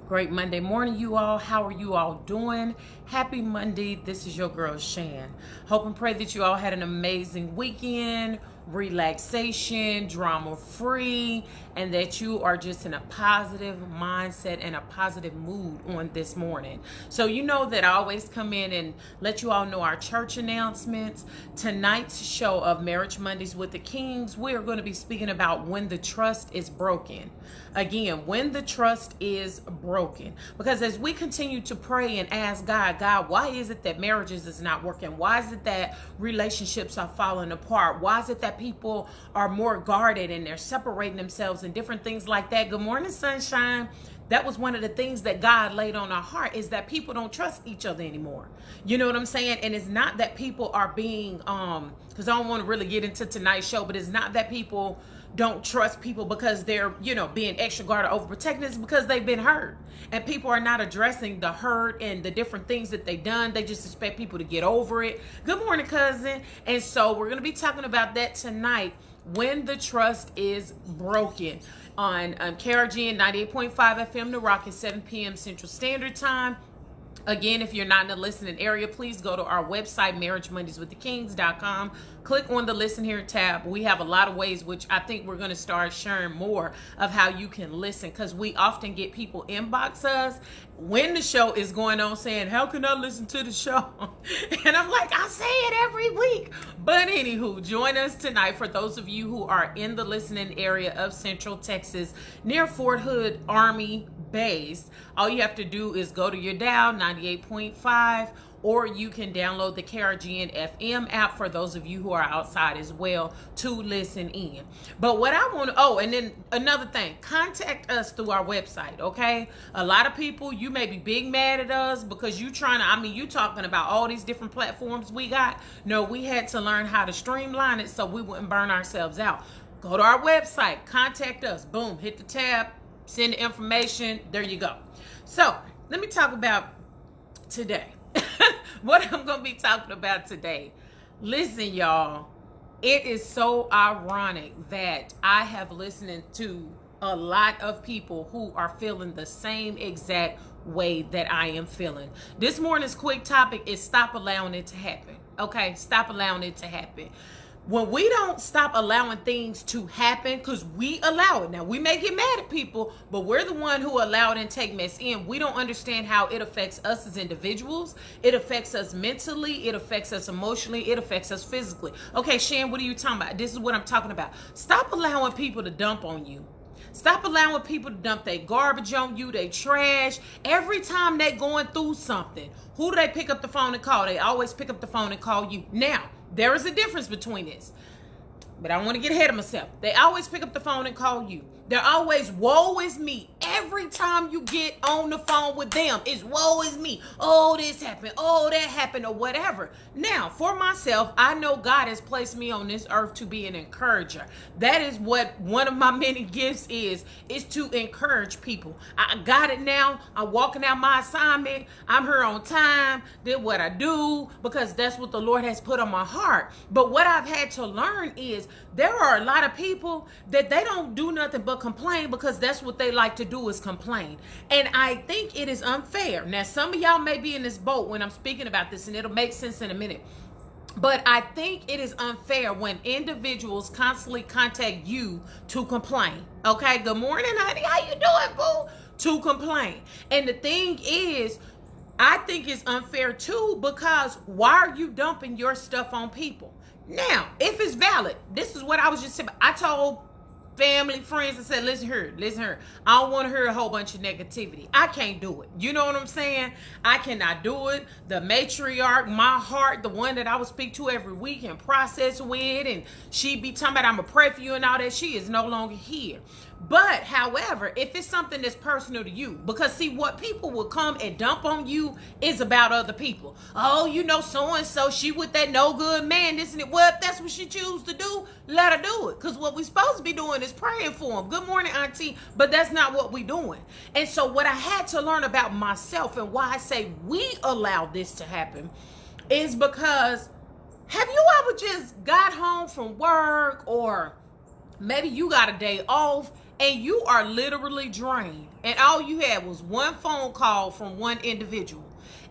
Great Monday morning, you all. How are you all doing? Happy Monday. This is your girl, Shan. Hope and pray that you all had an amazing weekend, relaxation, drama-free, and that you are just in a positive mindset and a positive mood on this morning. So you know that I always come in and let you all know our church announcements. Tonight's show of Marriage Mondays with the Kings, we are going to be speaking about when the trust is broken. Again, when the trust is broken. Because as we continue to pray and ask God, why is it that marriages is not working? Why is it that relationships are falling apart? Why is it that people are more guarded and they're separating themselves and different things like that? Good morning, sunshine. That was one of the things that God laid on our heart, is that people don't trust each other anymore. You know what I'm saying? And it's not that people are being, because I don't want to really get into tonight's show, but it's not that people don't trust people because they're, being extra guarded, overprotected. It's because they've been hurt. And people are not addressing the hurt and the different things that they've done. They just expect people to get over it. Good morning, cousin. And so we're going to be talking about that tonight, when the trust is broken, on KRG and 98.5 FM, The Rock, at 7 p.m. Central Standard Time. Again, if you're not in the listening area, please go to our website, marriagemondayswiththekings.com. Click on the Listen Here tab. We have a lot of ways, which I think we're going to start sharing more of how you can listen, because we often get people inbox us when the show is going on saying, how can I listen to the show? And I'm like, I say it every week. But anywho, join us tonight for those of you who are in the listening area of Central Texas near Fort Hood Army Base. All you have to do is go to your dial, 98.5, or you can download the KRGN FM app for those of you who are outside as well to listen in. But what I want to, and then another thing, contact us through our website, okay? A lot of people, you may be big mad at us because you talking about all these different platforms we got. No, we had to learn how to streamline it so we wouldn't burn ourselves out. Go to our website, contact us, boom, hit the tab, send the information, there you go. So let me talk about today. What I'm going to be talking about today. Listen, y'all, it is so ironic that I have listened to a lot of people who are feeling the same exact way that I am feeling. This morning's quick topic is stop allowing it to happen. Okay, stop allowing it to happen. When we don't stop allowing things to happen, because we allow it. Now, we may get mad at people, but we're the one who allow it and take mess in. We don't understand how it affects us as individuals. It affects us mentally. It affects us emotionally. It affects us physically. Okay, Shan, what are you talking about? This is what I'm talking about. Stop allowing people to dump on you. Stop allowing people to dump their garbage on you, their trash. Every time they're going through something, who do they pick up the phone and call? They always pick up the phone and call you. Now, there is a difference between this, but I don't want to get ahead of myself. They always pick up the phone and call you. They're always, woe is me. Every time you get on the phone with them, it's woe is me. Oh, this happened. Oh, that happened, or whatever. Now, for myself, I know God has placed me on this earth to be an encourager. That is what one of my many gifts is to encourage people. I got it now. I'm walking out my assignment. I'm here on time. Did what I do because that's what the Lord has put on my heart. But what I've had to learn is there are a lot of people that they don't do nothing but complain, because that's what they like to do, is complain. And I think it is unfair. Now, some of y'all may be in this boat when I'm speaking about this, and it'll make sense in a minute. But I think it is unfair when individuals constantly contact you to complain. Okay, good morning, honey. How you doing, boo? To complain. And the thing is, I think it's unfair too, because why are you dumping your stuff on people? Now, if it's valid, this is what I was just saying. I told family, friends, and said, listen here. I don't want to hear a whole bunch of negativity. I can't do it. You know what I'm saying? I cannot do it. The matriarch, my heart, the one that I would speak to every week and process with, and she be talking about I'm going to pray for you and all that, she is no longer here. But, however, if it's something that's personal to you, because see, what people will come and dump on you is about other people. Oh, so-and-so, she with that no good man, this and it. Well, if that's what she chooses to do, let her do it. Because what we're supposed to be doing is praying for him. Good morning, auntie. But that's not what we're doing. And so what I had to learn about myself, and why I say we allow this to happen, is because have you ever just got home from work, or maybe you got a day off, and you are literally drained? and all you had was one phone call from one individual,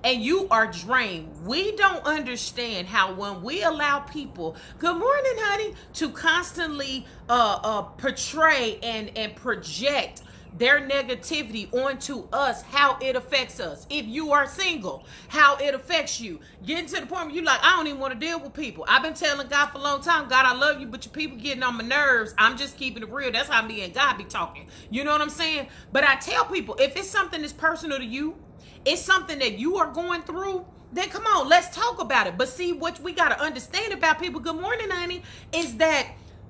and you are drained. We don't understand how when we allow people, good morning, honey, to constantly portray and project their negativity onto us, how it affects us. If you are single, how it affects you. Getting to the point where you're like, I don't even want to deal with people. I've been telling God for a long time, God, I love you, but your people getting on my nerves. I'm just keeping it real. That's how me and God be talking. You know what I'm saying? But I tell people, if it's something that's personal to you, it's something that you are going through, then come on, let's talk about it. But see, what we got to understand about people, good morning, honey, is that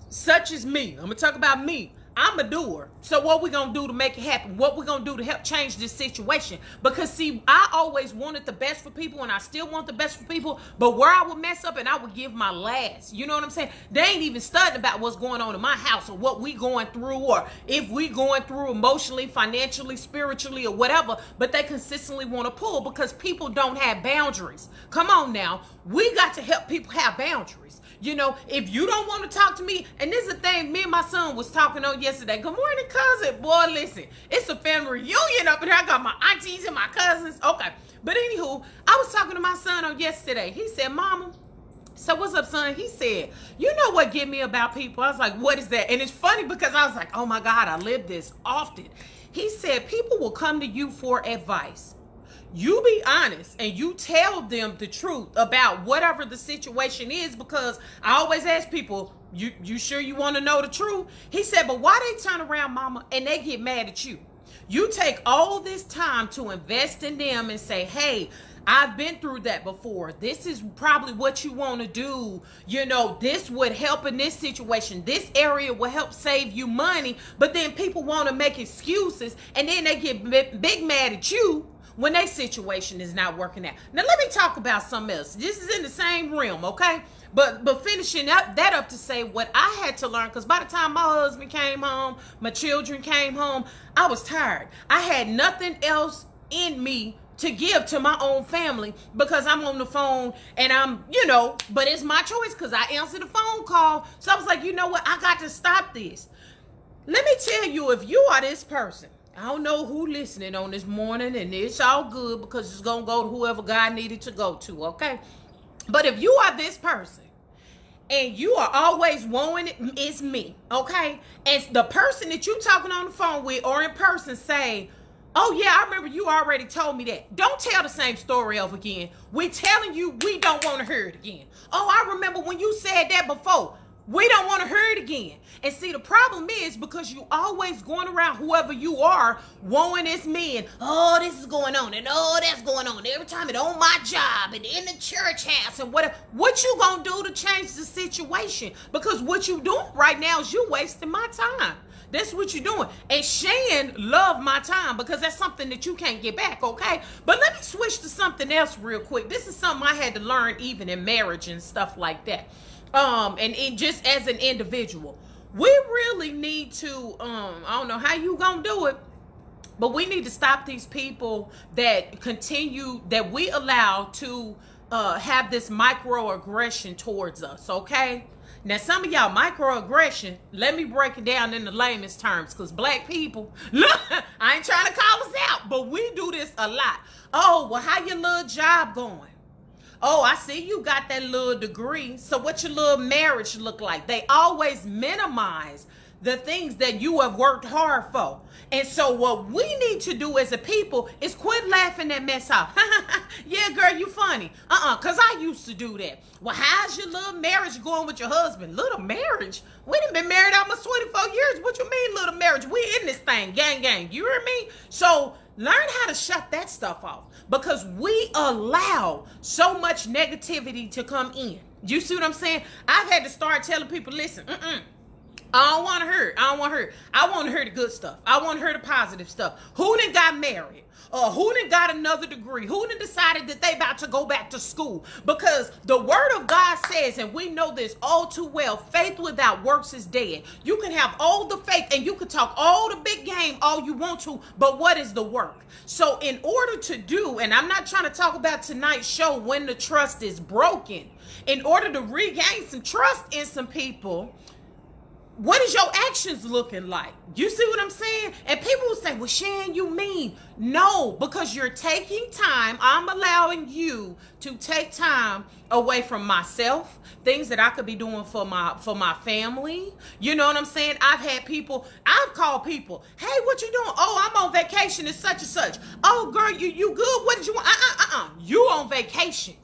such as me. I'm going to talk about me. I'm a doer. So what we gonna do to make it happen? What we gonna do to help change this situation? Because see, I always wanted the best for people, and I still want the best for people, but where I would mess up and I would give my last. You know what I'm saying? They ain't even studying about what's going on in my house, or what we going through, or if we going through emotionally, financially, spiritually, or whatever, but they consistently want to pull because people don't have boundaries. Come on now. We got to help people have boundaries. You know, if you don't want to talk to me, and this is the thing me and my son was talking on yesterday. Good morning, cousin. Boy, listen, it's a family reunion up in here. I got my aunties and my cousins. Okay. But anywho, I was talking to my son on yesterday. He said, Mama, so what's up, son? He said, you know what get me about people? I was like, what is that? And it's funny because I was like, oh my God, I live this often. He said, people will come to you for advice. You be honest and you tell them the truth about whatever the situation is, because I always ask people, you sure you want to know the truth? He said, but why they turn around, Mama, and they get mad at you? You take all this time to invest in them and say, hey, I've been through that before. This is probably what you want to do. You know, this would help in this situation. This area will help save you money. But then people want to make excuses, and then they get big mad at you when their situation is not working out. Now, let me talk about something else. This is in the same realm, okay? But finishing that up to say what I had to learn, because by the time my husband came home, my children came home, I was tired. I had nothing else in me to give to my own family, because I'm on the phone and I'm, but it's my choice because I answered the phone call. So I was like, you know what? I got to stop this. Let me tell you, if you are this person, I don't know who listening on this morning, and it's all good because it's going to go to whoever God needed to go to, okay? But if you are this person and you are always wanting it's me, okay? And the person that you talking on the phone with or in person say, oh yeah, I remember you already told me that. Don't tell the same story over again. We telling you we don't want to hear it again. Oh, I remember when you said that before. We don't want to hear it again. And see, the problem is because you always going around whoever you are, wanting it's me, and oh, this is going on, and oh, that's going on. Every time it on my job and in the church house and whatever. What you gonna do to change the situation? Because what you doing right now is you wasting my time. That's what you're doing. And Shan loved my time because that's something that you can't get back, okay? But let me switch to something else real quick. This is something I had to learn even in marriage and stuff like that. And just as an individual, we really need to, I don't know how you gonna do it, but we need to stop these people that continue, that we allow to have this microaggression towards us, okay? Now, some of y'all microaggression, let me break it down in the layman's terms, because black people, look, I ain't trying to call us out, but we do this a lot. Oh, well, how your little job going? Oh, I see you got that little degree. So what your little marriage look like? They always minimize the things that you have worked hard for. And so what we need to do as a people is quit laughing that mess off. Yeah, girl, you funny. Because I used to do that. Well, how's your little marriage going with your husband? Little marriage? We done been married almost 24 years. What you mean little marriage? We in this thing, gang, gang. You hear me? So learn how to shut that stuff off, because we allow so much negativity to come in. You see what I'm saying? I've had to start telling people, listen, I don't want to hear it. I don't want to hear it. I want to hear the good stuff. I want to hear the positive stuff. Who done got married? Who done got another degree? Who done decided that they about to go back to school? Because the word of God says, and we know this all too well, faith without works is dead. You can have all the faith and you can talk all the big game all you want to, but what is the work? So in order to do, and I'm not trying to talk about tonight's show when the trust is broken, in order to regain some trust in some people, what is your actions looking like? You see what I'm saying? And people will say, well, Shan, you mean? No, because you're taking time. I'm allowing you to take time away from myself, things that I could be doing for my family. You know what I'm saying? I've called people, hey, what you doing? Oh, I'm on vacation. It's such and such. Oh, girl, you good? What did you want? You on vacation.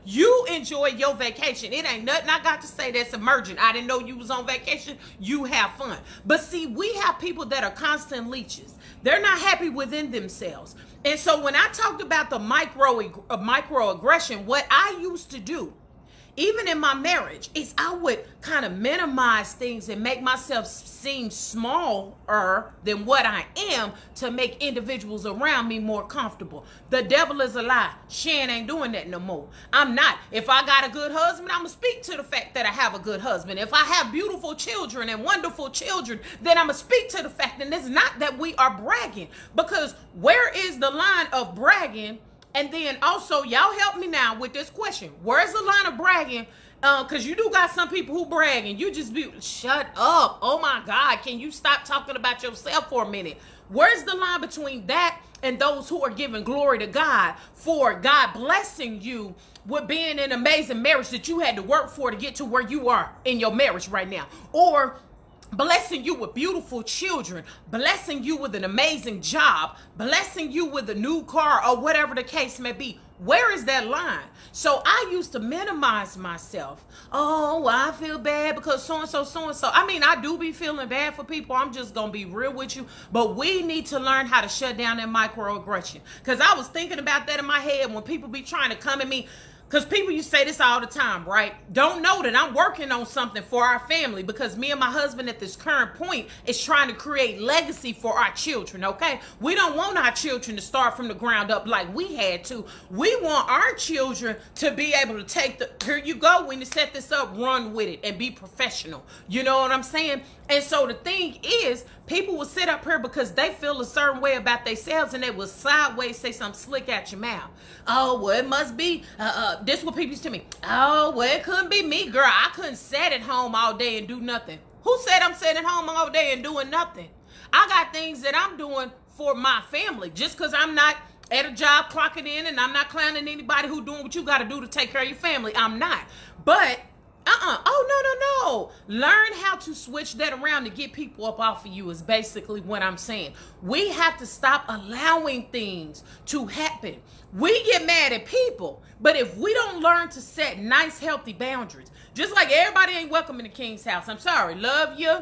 You enjoy your vacation. It ain't nothing I got to say that's emergent. I didn't know you was on vacation. You have fun. But see, we have people that are constant leeches. They're not happy within themselves. And so when I talked about the microaggression, what I used to do, even in my marriage, is I would kind of minimize things and make myself seem smaller than what I am to make individuals around me more comfortable. The devil is a lie. Shan ain't doing that no more. I'm not. If I got a good husband, I'm going to speak to the fact that I have a good husband. If I have beautiful children and wonderful children, then I'm going to speak to the fact. And it's not that we are bragging, because where is the line of bragging? And then also, y'all help me now with this question. Where's the line of bragging? Because you do got some people who brag and you just be, shut up. Oh my God, can you stop talking about yourself for a minute? Where's the line between that and those who are giving glory to God for God blessing you with being in an amazing marriage that you had to work for to get to where you are in your marriage right now? Or blessing you with beautiful children, blessing you with an amazing job, blessing you with a new car, or whatever the case may be. Where is that line? So I used to minimize myself. Oh, I feel bad because so-and-so, so-and-so. I mean, I do be feeling bad for people. I'm just going to be real with you. But we need to learn how to shut down that microaggression. Because I was thinking about that in my head when people be trying to come at me. Because people, you say this all the time, right? Don't know that I'm working on something for our family, because me and my husband at this current point is trying to create legacy for our children, okay? We don't want our children to start from the ground up like we had to. We want our children to be able to take here you go, when you set this up, run with it and be professional. You know what I'm saying? And so the thing is, people will sit up here because they feel a certain way about themselves, and they will sideways say something slick out your mouth. Oh, well, it must be, this is what people used to me. Oh, well, it couldn't be me, girl. I couldn't sit at home all day and do nothing. Who said I'm sitting at home all day and doing nothing? I got things that I'm doing for my family. Just because I'm not at a job clocking in, and I'm not clowning anybody who doing what you got to do to take care of your family. I'm not. But oh, no. Learn how to switch that around to get people up off of you is basically what I'm saying. We have to stop allowing things to happen. We get mad at people, but if we don't learn to set nice, healthy boundaries, just like everybody ain't welcome in the King's house. I'm sorry. Love you.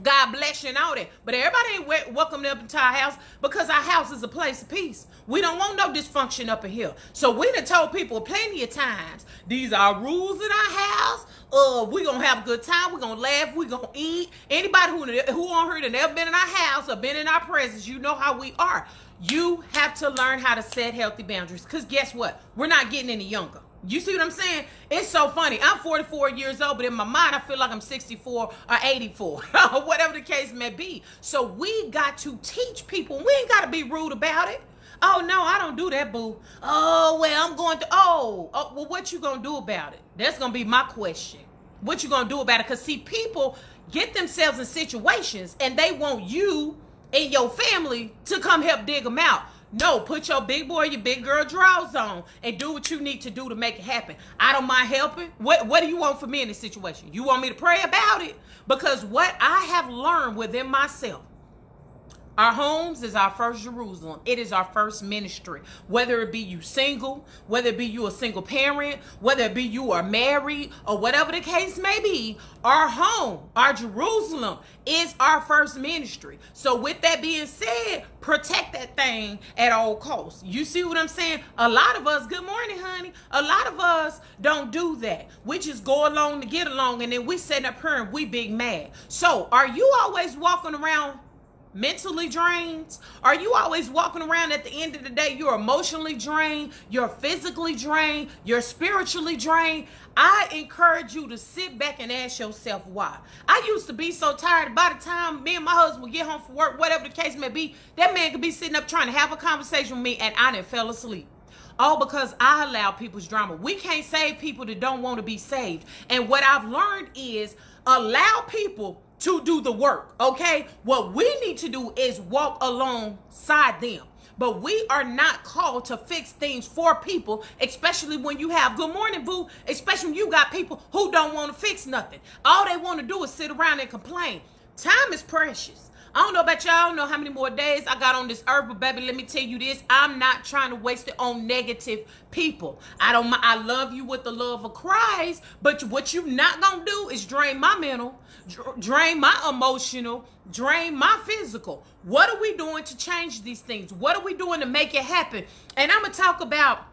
God bless you and all that. But everybody ain't welcome up into our house, because our house is a place of peace. We don't want no dysfunction up in here. So we done told people plenty of times, these are rules in our house. We're going to have a good time. We're going to laugh. We're going to eat. Anybody who on here that never been in our house or been in our presence, you know how we are. You have to learn how to set healthy boundaries, because guess what? We're not getting any younger. You see what I'm saying? It's so funny. I'm 44 years old, but in my mind, I feel like I'm 64 or 84, or whatever the case may be. So we got to teach people. We ain't got to be rude about it. Oh, no, I don't do that, boo. Oh, well, I'm going to, well, what you going to do about it? That's going to be my question. What you going to do about it? Because, see, people get themselves in situations, and they want you and your family to come help dig them out. No, put your big boy, your big girl drawers on and do what you need to do to make it happen. I don't mind helping. What do you want from me in this situation? You want me to pray about it? Because what I have learned within myself, our homes is our first Jerusalem. It is our first ministry. Whether it be you single, whether it be you a single parent, whether it be you are married, or whatever the case may be, our home, our Jerusalem, is our first ministry. So with that being said, protect that thing at all costs. You see what I'm saying? A lot of us, good morning, honey. A lot of us don't do that. We just go along to get along, and then we sitting up here and we big mad. So are you always walking around mentally drained? Are you always walking around at the end of the day, you're emotionally drained, you're physically drained, you're spiritually drained? I encourage you to sit back and ask yourself why. I used to be so tired. By the time me and my husband would get home from work, whatever the case may be, that man could be sitting up trying to have a conversation with me, and I done fell asleep. All because I allow people's drama. We can't save people that don't want to be saved. And what I've learned is allow people to do the work, okay? What we need to do is walk alongside them. But we are not called to fix things for people, especially when you have, good morning, boo, especially when you got people who don't want to fix nothing. All they want to do is sit around and complain. Time is precious. I don't know about y'all. I don't know how many more days I got on this earth, but baby, let me tell you this. I'm not trying to waste it on negative people. I love you with the love of Christ, but what you not gonna do is drain my mental, drain my emotional, drain my physical. What are we doing to change these things? What are we doing to make it happen? And I'm gonna talk about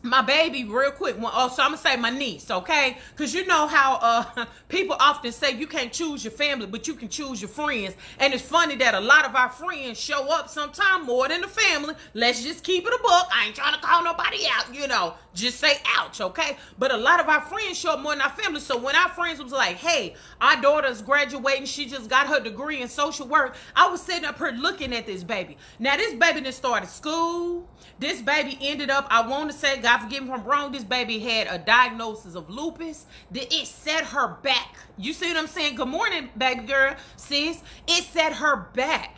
my baby real quick. So I'm gonna say my niece, okay? Because you know how people often say you can't choose your family, but you can choose your friends. And it's funny that a lot of our friends show up sometime more than the family. Let's just keep it a buck. I ain't trying to call nobody out, you know. Just say ouch, okay? But a lot of our friends show up more than our family. So when our friends was like, hey, our daughter's graduating, she just got her degree in social work, I was sitting up here looking at this baby. Now this baby done started school. This baby ended up, I want to say, God forgive me if I'm wrong, this baby had a diagnosis of lupus. It set her back. You see what I'm saying? Good morning, baby girl, sis. It set her back.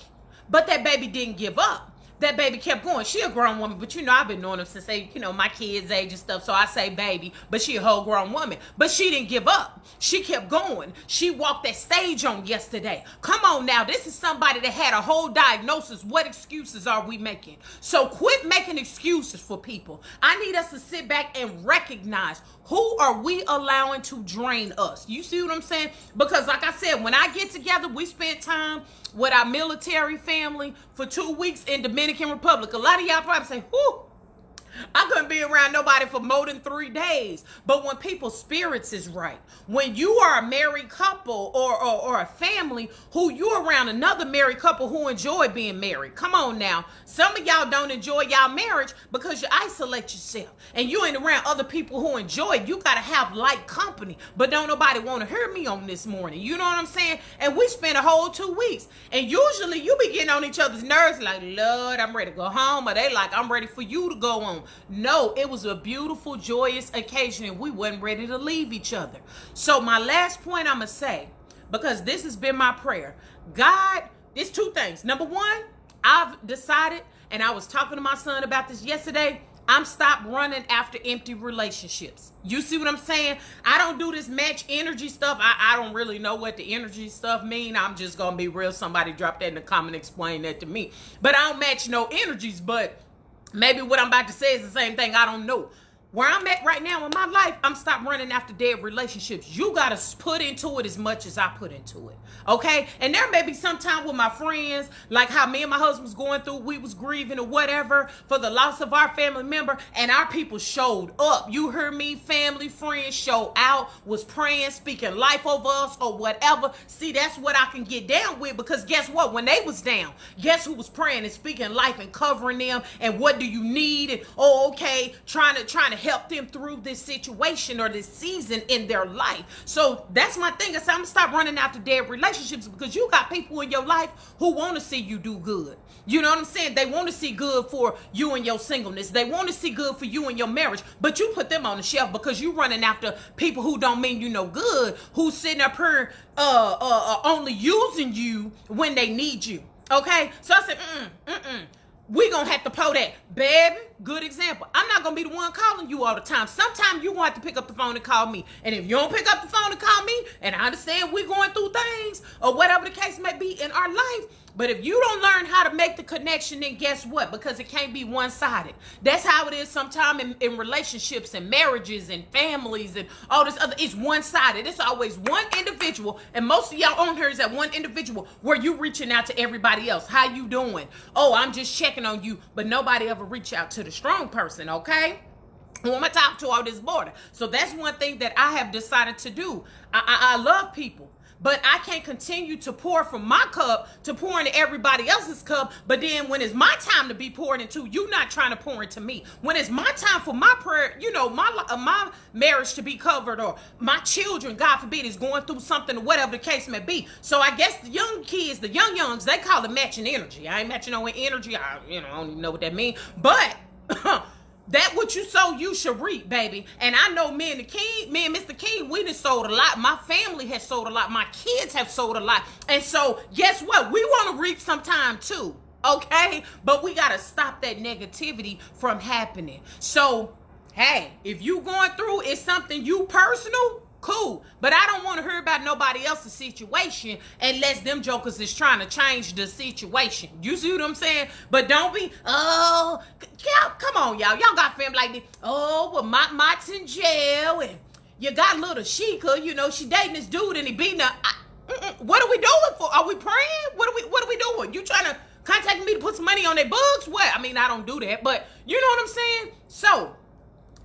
But that baby didn't give up. That baby kept going. She a grown woman, but you know, I've been knowing her since my kids' age and stuff. So I say baby, but she a whole grown woman. But she didn't give up. She kept going. She walked that stage on yesterday. Come on now. This is somebody that had a whole diagnosis. What excuses are we making? So quit making excuses for people. I need us to sit back and recognize, who are we allowing to drain us? You see what I'm saying? Because like I said, when I get together, we spend time with our military family for 2 weeks in Dominican Republic. A lot of y'all probably say, whoo, I couldn't be around nobody for more than 3 days. But when people's spirits is right, when you are a married couple or a family who you're around another married couple who enjoy being married. Come on now. Some of y'all don't enjoy y'all marriage because you isolate yourself and you ain't around other people who enjoy it. You got to have light company, but don't nobody want to hear me on this morning. You know what I'm saying? And we spent a whole 2 weeks. And usually you be getting on each other's nerves like, Lord, I'm ready to go home. Or they like, I'm ready for you to go on. No, it was a beautiful, joyous occasion, and we wasn't ready to leave each other. So my last point I'm going to say, because this has been my prayer, God, it's 2 things. Number 1, I've decided, and I was talking to my son about this yesterday, I'm stopped running after empty relationships. You see what I'm saying? I don't do this match energy stuff. I don't really know what the energy stuff mean. I'm just going to be real. Somebody drop that in the comment, explain that to me. But I don't match no energies, but maybe what I'm about to say is the same thing. I don't know. Where I'm at right now in my life, I'm stopped running after dead relationships. You got to put into it as much as I put into it. Okay? And there may be some time with my friends, like how me and my husband was going through, we was grieving or whatever for the loss of our family member, and our people showed up. You heard me? Family, friends showed out, was praying, speaking life over us or whatever. See, that's what I can get down with, because guess what? When they was down, guess who was praying and speaking life and covering them, and what do you need? And okay, trying to help them through this situation or this season in their life. So that's my thing. I said, I'm gonna stop running after dead relationships, because you got people in your life who want to see you do good. You know what I'm saying? They want to see good for you and your singleness. They want to see good for you and your marriage, but you put them on the shelf because you running after people who don't mean you no good, who's sitting up here only using you when they need you. Okay? So I said, we gonna have to pull that. Baby, good example. I'm not gonna be the one calling you all the time. Sometimes you gonna have to pick up the phone and call me. And if you don't pick up the phone and call me, and I understand we're going through things, or whatever the case may be in our life, but if you don't learn how to make the connection, then guess what? Because it can't be one-sided. That's how it is sometimes in relationships and marriages and families and all this other. It's one-sided. It's always one individual. And most of y'all on here is that one individual where you reaching out to everybody else. How you doing? Oh, I'm just checking on you. But nobody ever reach out to the strong person, okay? Who am I talking to on this border? So that's one thing that I have decided to do. I love people. But I can't continue to pour from my cup to pour into everybody else's cup. But then when it's my time to be poured into, you not trying to pour into me. When it's my time for my prayer, my marriage to be covered, or my children, God forbid, is going through something or whatever the case may be. So I guess the young kids, the youngs, they call it matching energy. I ain't matching no energy. I don't even know what that means. But That what you sow, you should reap, baby. And I know me and Mr. King, we done sold a lot. My family has sold a lot. My kids have sold a lot. And so, guess what? We want to reap sometime too. Okay? But we got to stop that negativity from happening. So, hey, if you going through, it's something you personal, cool. But I don't want to hear about nobody else's situation unless them jokers is trying to change the situation. You see what I'm saying? But don't be, oh, come on, y'all. Y'all got family like this. Oh, well, Mott's in jail, and you got little Sheikah, you know, she dating this dude and he beating her. What are we doing for? Are we praying? What are we doing? You trying to contact me to put some money on their books? What? I mean, I don't do that, but you know what I'm saying? So,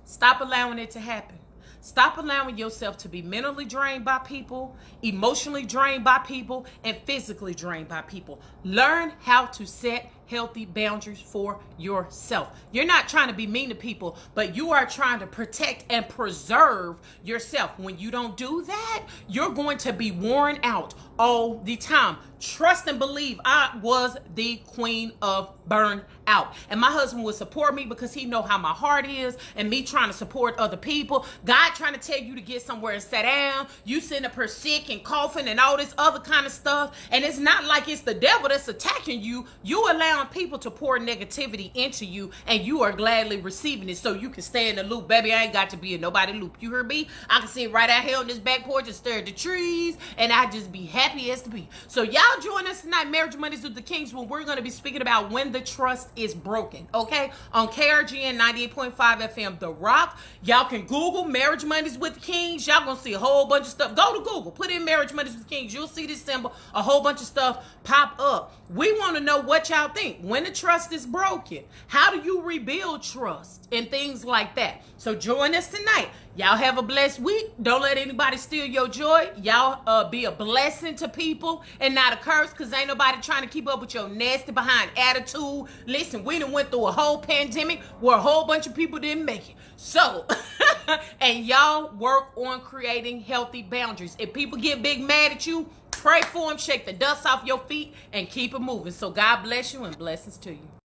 stop allowing it to happen. Stop allowing yourself to be mentally drained by people, emotionally drained by people, and physically drained by people. Learn how to set healthy boundaries for yourself. You're not trying to be mean to people, but you are trying to protect and preserve yourself. When you don't do that, you're going to be worn out all the time. Trust and believe, I was the queen of burnout. And my husband would support me because he know how my heart is, and me trying to support other people. God trying to tell you to get somewhere and sit down. You sitting up here sick and coughing and all this other kind of stuff. And it's not like it's the devil that's attacking you. You allowing people to pour negativity into you, and you are gladly receiving it so you can stay in the loop. Baby, I ain't got to be in nobody loop. You heard me? I can sit right out here on this back porch and stare at the trees, and I just be happy as to be. So y'all join us tonight, Marriage Mondays with the Kings, when we're going to be speaking about when the trust is broken, okay? On KRGN 98.5 FM, The Rock. Y'all can Google Marriage Mondays with the Kings. Y'all going to see a whole bunch of stuff. Go to Google. Put in Marriage Mondays with the Kings. You'll see this symbol. A whole bunch of stuff pop up. We want to know what y'all think. When the trust is broken, how do you rebuild trust and things like that? So join us tonight. Y'all have a blessed week. Don't let anybody steal your joy. Y'all be a blessing to people and not a curse, because ain't nobody trying to keep up with your nasty behind attitude. Listen, we done went through a whole pandemic where a whole bunch of people didn't make it. So, and y'all work on creating healthy boundaries. If people get big mad at you, pray for them, shake the dust off your feet, and keep it moving. So God bless you and blessings to you.